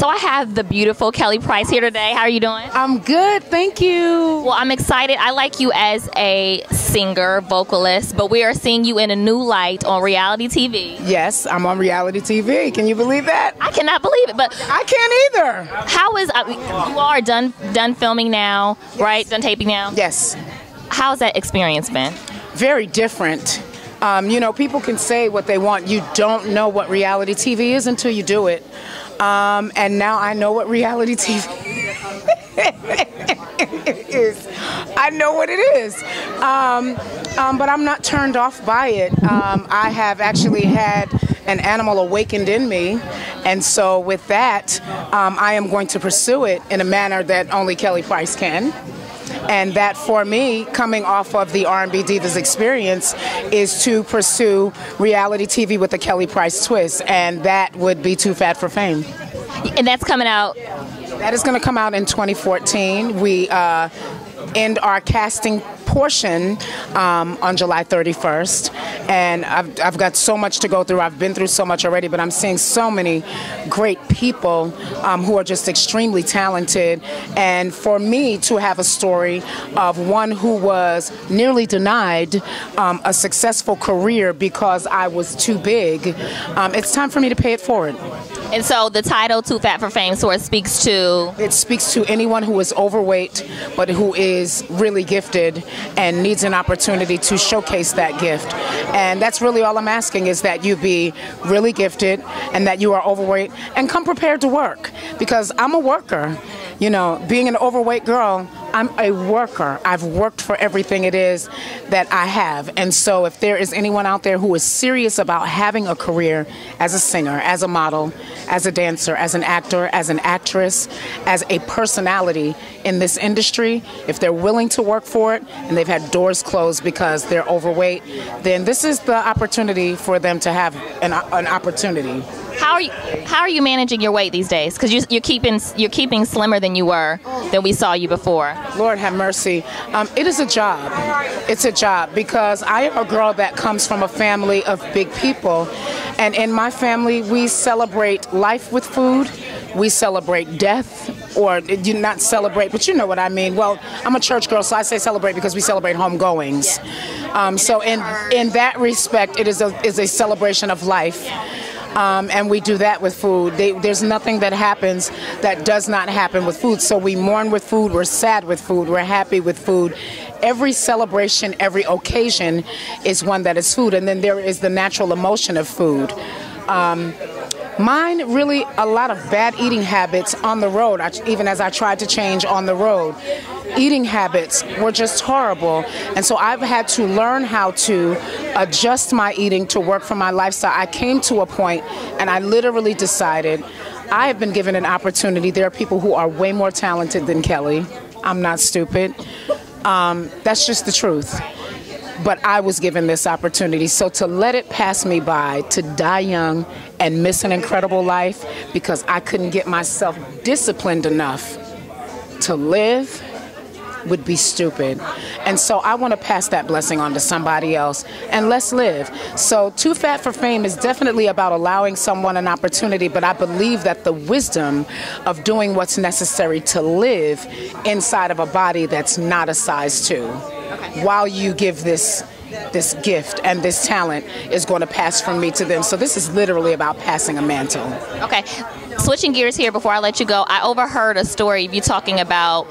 So I have the beautiful Kelly Price here today. How are you doing? I'm good, thank you. Well, I'm excited. I like you as a singer, vocalist, but we are seeing you in a new light on reality TV. Yes, I'm on reality TV. Can you believe that? I cannot believe it, but I can't either. how is you are done filming now, Yes. right? Done taping now? Yes, How's that experience been? very different. You know, people can say what they want. You don't know what reality TV is until you do it. And now I know what reality TV is. I know what it is. But I'm not turned off by it. I have actually had an animal awakened in me. And so with that, I am going to pursue it in a manner that only Kelly Price can. And that for me, coming off of the R B Divas experience, is to pursue reality TV with a Kelly Price twist. And that would be Too Fat for Fame. And that's coming out. That is going to come out in 2014. We end our casting portion on July 31st, and I've got so much to go through. I've been through so much already, but I'm seeing so many great people who are just extremely talented. And for me to have a story of one who was nearly denied a successful career because I was too big, it's time for me to pay it forward. And so the title Too Fat for Fame sort of speaks to? It speaks to anyone who is overweight but who is really gifted and needs an opportunity to showcase that gift. And that's really all I'm asking, is that you be really gifted and that you are overweight and come prepared to work, because I'm a worker. You know, being an overweight girl, I'm a worker. I've worked for everything it is that I have. And so if there is anyone out there who is serious about having a career as a singer, as a model, as a dancer, as an actor, as an actress, as a personality in this industry, if they're willing to work for it and they've had doors closed because they're overweight, then this is the opportunity for them to have an opportunity. How are you managing your weight these days? Because you're keeping slimmer than you were, than we saw you before. Lord have mercy. It is a job. It's a job, because I am a girl that comes from a family of big people, and in my family we celebrate life with food. We celebrate death, or you not celebrate, but you know what I mean. Well, I'm a church girl, so I say celebrate because we celebrate homegoings. So in that respect, it is a celebration of life. And we do that with food. There's nothing that happens that does not happen with food. So we mourn with food, we're sad with food, we're happy with food. Every celebration, every occasion is one that is food. And then there is the natural emotion of food. Mine, really, a lot of bad eating habits on the road, even as I tried to change on the road. Eating habits were just horrible. And so I've had to learn how to adjust my eating to work for my lifestyle. I came to a point and I literally decided I have been given an opportunity. There are people who are way more talented than Kelly. I'm not stupid. That's just the truth. But I was given this opportunity. So to let it pass me by, to die young and miss an incredible life because I couldn't get myself disciplined enough to live, would be stupid. And so I want to pass that blessing on to somebody else, and let's live. So Too Fat for Fame is definitely about allowing someone an opportunity, but I believe that the wisdom of doing what's necessary to live inside of a body that's not a size 2. While you give this gift and this talent is going to pass from me to them. So this is literally about passing a mantle. Okay. Switching gears here before I let you go, I overheard a story of you talking about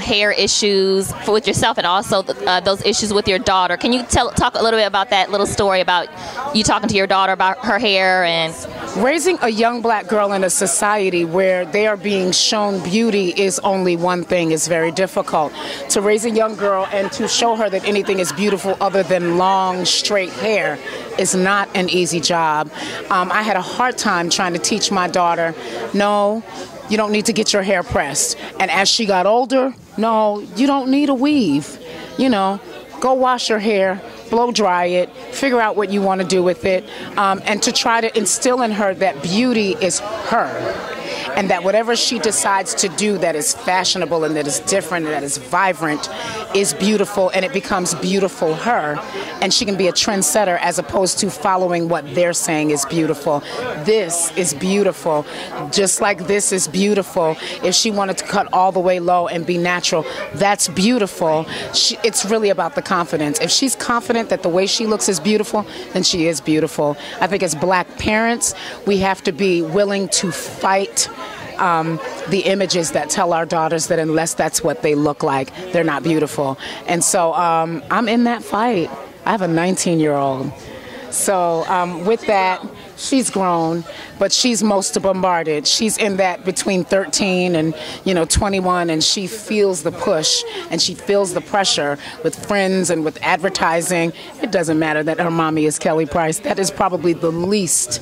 hair issues with yourself and also those issues with your daughter. Can you talk a little bit about that little story about you talking to your daughter about her hair? And raising a young black girl in a society where they are being shown beauty is only one thing is very difficult. To raise a young girl and to show her that anything is beautiful other than long, straight hair is not an easy job. I had a hard time trying to teach my daughter, no, you don't need to get your hair pressed. And as she got older, no, you don't need a weave. You know, go wash your hair, blow dry it, figure out what you want to do with it, and to try to instill in her that beauty is her. and that whatever she decides to do that is fashionable and that is different and that is vibrant is beautiful, and it becomes beautiful her, and she can be a trendsetter as opposed to following what they're saying is beautiful. This is beautiful, just like this is beautiful. If she wanted to cut all the way low and be natural, that's beautiful. It's really about the confidence. If she's confident that the way she looks is beautiful, then she is beautiful. I think as black parents, we have to be willing to fight the images that tell our daughters that unless that's what they look like, they're not beautiful. And so I'm in that fight. I have a 19-year-old. So with that, she's grown, but she's most bombarded. She's in that between 13 and 21, and she feels the push and she feels the pressure with friends and with advertising. It doesn't matter that her mommy is Kelly Price. That is probably the least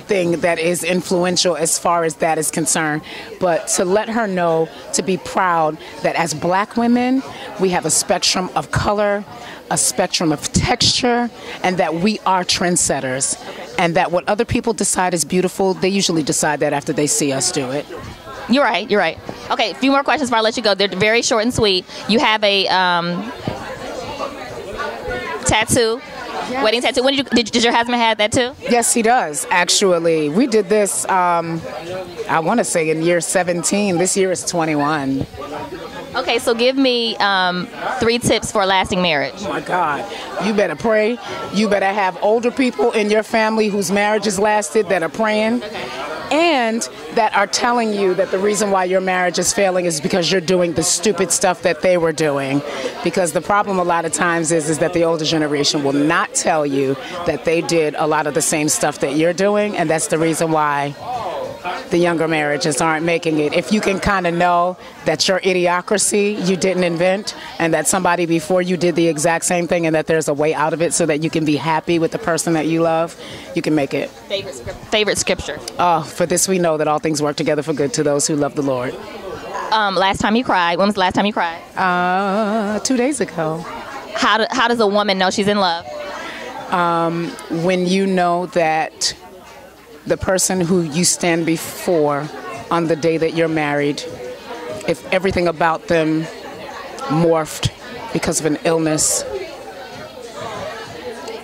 thing that is influential as far as that is concerned. But to let her know, to be proud that as black women, we have a spectrum of color, a spectrum of texture, and that we are trendsetters. And that what other people decide is beautiful, they usually decide that after they see us do it. You're right, you're right. Okay, a few more questions before I let you go. They're very short and sweet. You have a tattoo. Yes. Wedding tattoo. When did your husband have that too? Yes, he does, actually. We did this, I want to say in year 17. This year is 21. Okay, so give me 3 tips for a lasting marriage. Oh my God. You better pray. You better have older people in your family whose marriages lasted that are praying. And that are telling you that the reason why your marriage is failing is because you're doing the stupid stuff that they were doing. Because the problem a lot of times is that the older generation will not tell you that they did a lot of the same stuff that you're doing, and that's the reason why the younger marriages aren't making it. If you can kind of know that your idiocracy you didn't invent, and that somebody before you did the exact same thing, and that there's a way out of it so that you can be happy with the person that you love, you can make it. Favorite scripture? Oh, for this we know that all things work together for good to those who love the Lord. Last time you cried. When was the last time you cried? 2 days ago. How does a woman know she's in love? When you know that the person who you stand before on the day that you're married, if everything about them morphed because of an illness,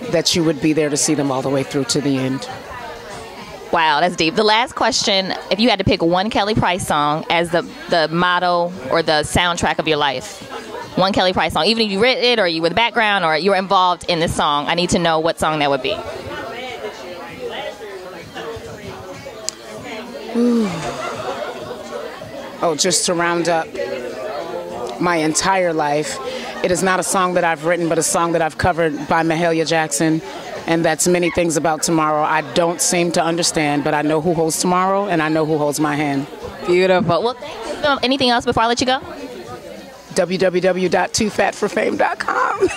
that you would be there to see them all the way through to the end. Wow, that's deep. The last question, if you had to pick one Kelly Price song as the motto or the soundtrack of your life, one Kelly Price song, even if you wrote it or you were the background or you were involved in this song, I need to know what song that would be. Ooh. Oh, just to round up my entire life, it is not a song that I've written, but a song that I've covered by Mahalia Jackson, and that's Many Things About Tomorrow. I don't seem to understand, but I know who holds tomorrow, and I know who holds my hand. Beautiful. Well, thank you. Anything else before I let you go? www.toofatforfame.com